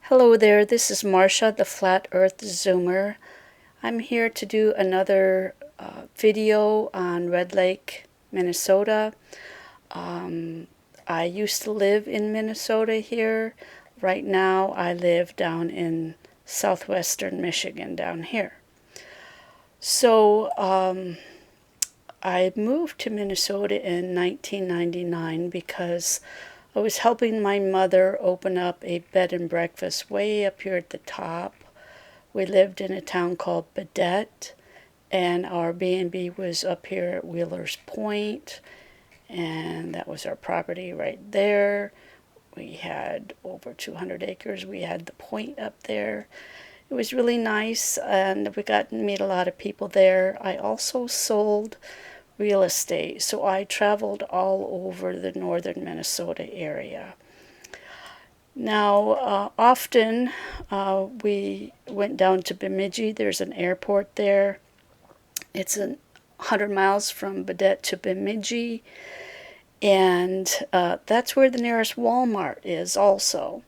Hello there, this is Marcia, the Flat Earth Zoomer. I'm here to do another video on Red Lake, Minnesota. I used to live in Minnesota here. Right now I live down in southwestern Michigan down here. So I moved to Minnesota in 1999 because I was helping my mother open up a bed and breakfast way up here at the top. We lived in a town called Baudette, and our B&B was up here at Wheeler's Point, and that was our property right there. We had over 200 acres. We had the point up there. It was really nice, and we got to meet a lot of people there. I also sold real estate, so I traveled all over the northern Minnesota area. Now, often we went down to Bemidji. There's an airport there. It's 100 miles from Baudette to Bemidji, and that's where the nearest Walmart is also.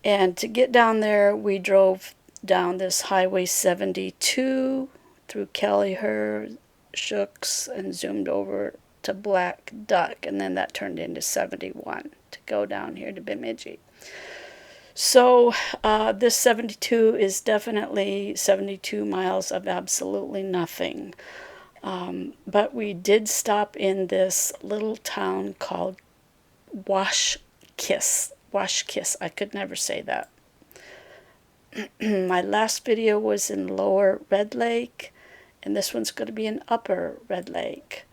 And to get down there, we drove down this Highway 72 through Kellyher, Shooks, and zoomed over to Black Duck, and then that turned into 71 to go down here to Bemidji. So this 72 is definitely 72 miles of absolutely nothing. But we did stop in this little town called Washkiss. Washkiss. I could never say that. My last video was in Lower Red Lake, and this one's going to be in Upper Red Lake.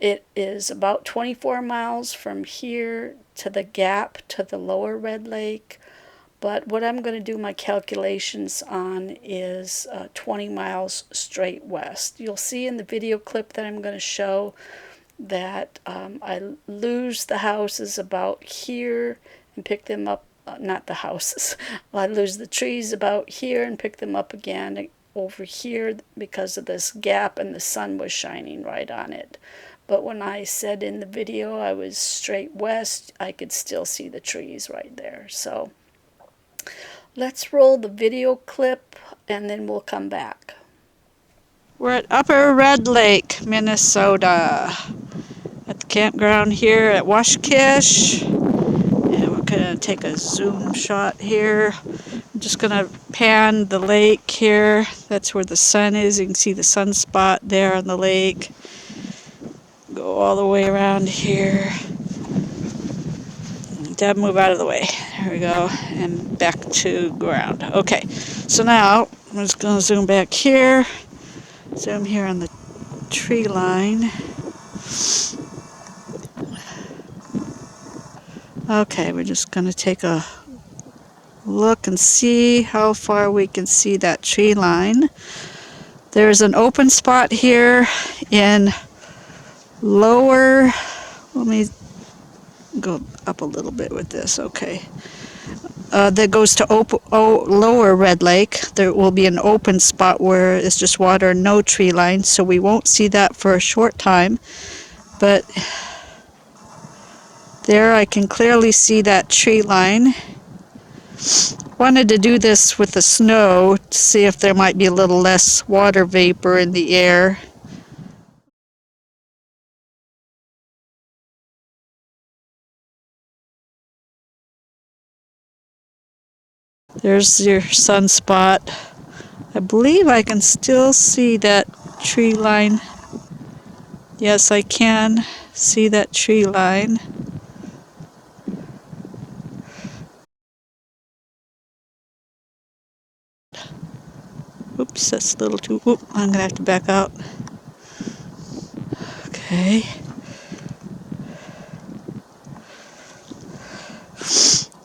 It is about 24 miles from here to the gap to the Lower Red Lake, but what I'm going to do my calculations on is 20 miles straight west. You'll see in the video clip that I'm going to show that I lose the houses about here and pick them up, not the houses, well, I lose the trees about here and pick them up again over here because of this gap, and the sun was shining right on it. But when I said in the video I was straight west, I could still see the trees right there. So let's roll the video clip and then we'll come back. We're at Upper Red Lake, Minnesota, at the campground here at Washkish. And we're going to take a zoom shot here. I'm just going to pan the lake here. That's where the sun is. You can see the sunspot there on the lake. Go all the way around here. Deb, move out of the way. There we go. And back to ground. Okay, so now I'm just going to zoom back here. Zoom here on the tree line. Okay, we're just going to take a look and see how far we can see that tree line. There's an open spot here in lower, let me go up a little bit with this, okay. That goes to lower Red Lake. There will be an open spot where it's just water and no tree line, so we won't see that for a short time. But there I can clearly see that tree line. Wanted to do this with the snow to see if there might be a little less water vapor in the air. There's your sunspot. I believe I can still see that tree line. Yes, I can see that tree line. Oops, that's a little too... Oop, I'm going to have to back out. Okay.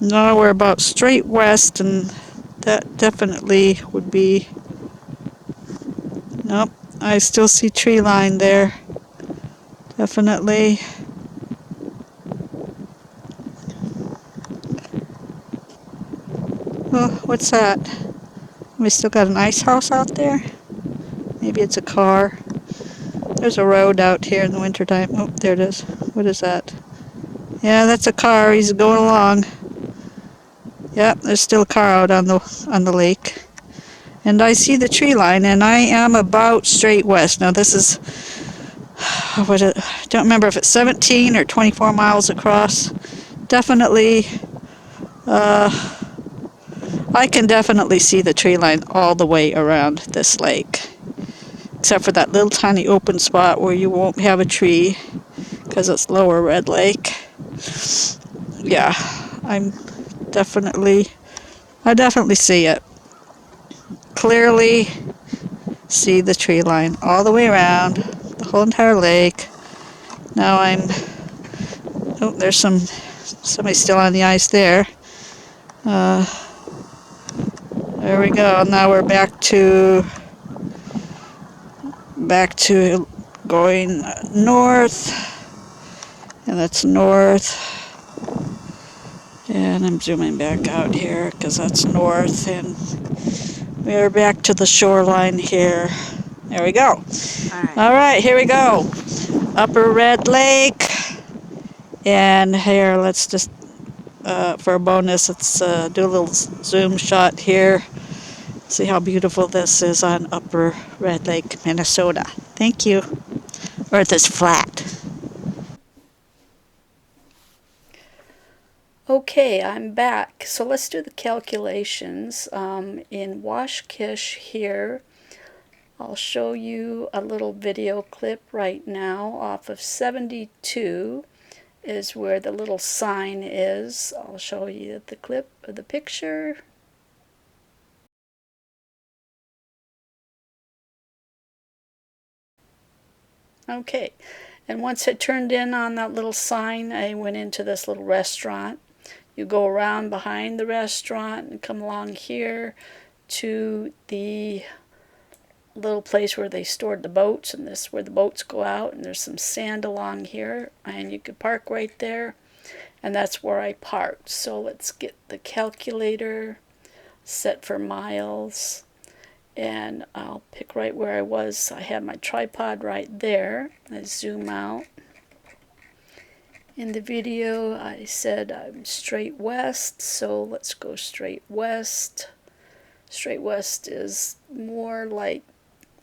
Now we're about straight west, and that definitely would be... Nope, I still see tree line there. Definitely. Oh, what's that? We still got an ice house out there? Maybe it's a car. There's a road out here in the wintertime. Oh, there it is. What is that? Yeah, that's a car. He's going along. Yep, there's still a car out on the lake. And I see the tree line, and I am about straight west. Now this is, I don't remember if it's 17 or 24 miles across. Definitely, I can definitely see the tree line all the way around this lake. Except for that little tiny open spot where you won't have a tree because it's lower Red Lake. Yeah, definitely, I definitely see it. Clearly see the tree line all the way around the whole entire lake. Now there's somebody still on the ice there. Uh, there we go. Now we're back to going north, and that's north. And I'm zooming back out here because that's north, and we're back to the shoreline here. There we go. All right, here we go. Upper Red Lake. And here, let's just, for a bonus, let's do a little zoom shot here. See how beautiful this is on Upper Red Lake, Minnesota. Thank you. Earth is flat. Okay, I'm back. So let's do the calculations. In Washkish here, I'll show you a little video clip right now off of 72 is where the little sign is. I'll show you the clip of the picture. Okay, and once I turned in on that little sign, I went into this little restaurant. You go around behind the restaurant and come along here to the little place where they stored the boats, and this is where the boats go out, and there's some sand along here, and you could park right there, and that's where I parked. So let's get the calculator set for miles, and I'll pick right where I was. I had my tripod right there. I zoom out. In the video I said I'm straight west, so let's go straight west. Straight west is more like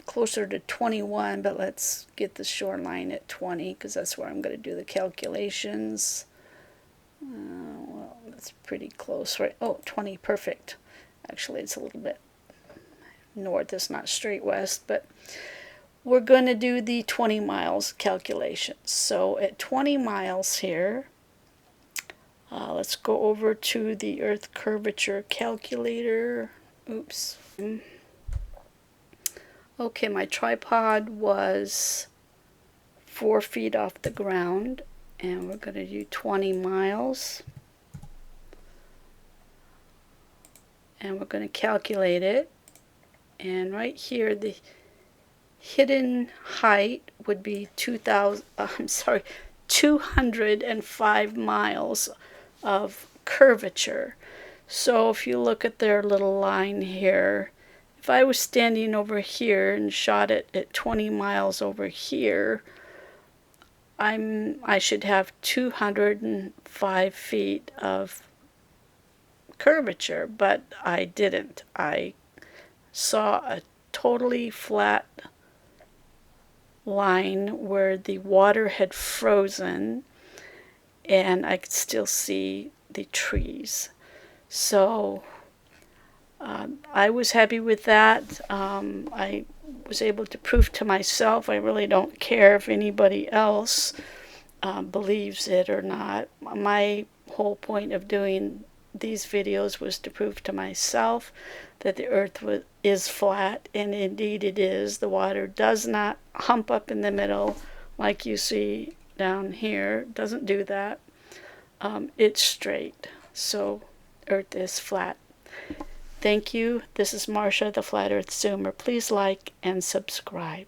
closer to 21, but let's get the shoreline at 20 because that's where I'm going to do the calculations. Well, that's pretty close, right? Oh, 20, perfect. Actually, it's a little bit north. It's not straight west, but we're going to do the 20 miles calculations. So at 20 miles here, let's go over to the Earth curvature calculator. Oops. Okay, my tripod was 4 feet off the ground, and we're going to do 20 miles. And we're going to calculate it. And right here, the hidden height would be 205 miles of curvature. So if you look at their little line here, if I was standing over here and shot it at 20 miles over here, I should have 205 feet of curvature, but I didn't. I saw a totally flat line where the water had frozen, and I could still see the trees. So I was happy with that. I was able to prove to myself. I really don't care if anybody else believes it or not. My whole point of doing these videos was to prove to myself that the earth is flat, and indeed it is. The water does not hump up in the middle like you see down here. It doesn't do that. It's straight. So earth is flat. Thank you. This is Marcia, the Flat Earth Zoomer. Please like and subscribe.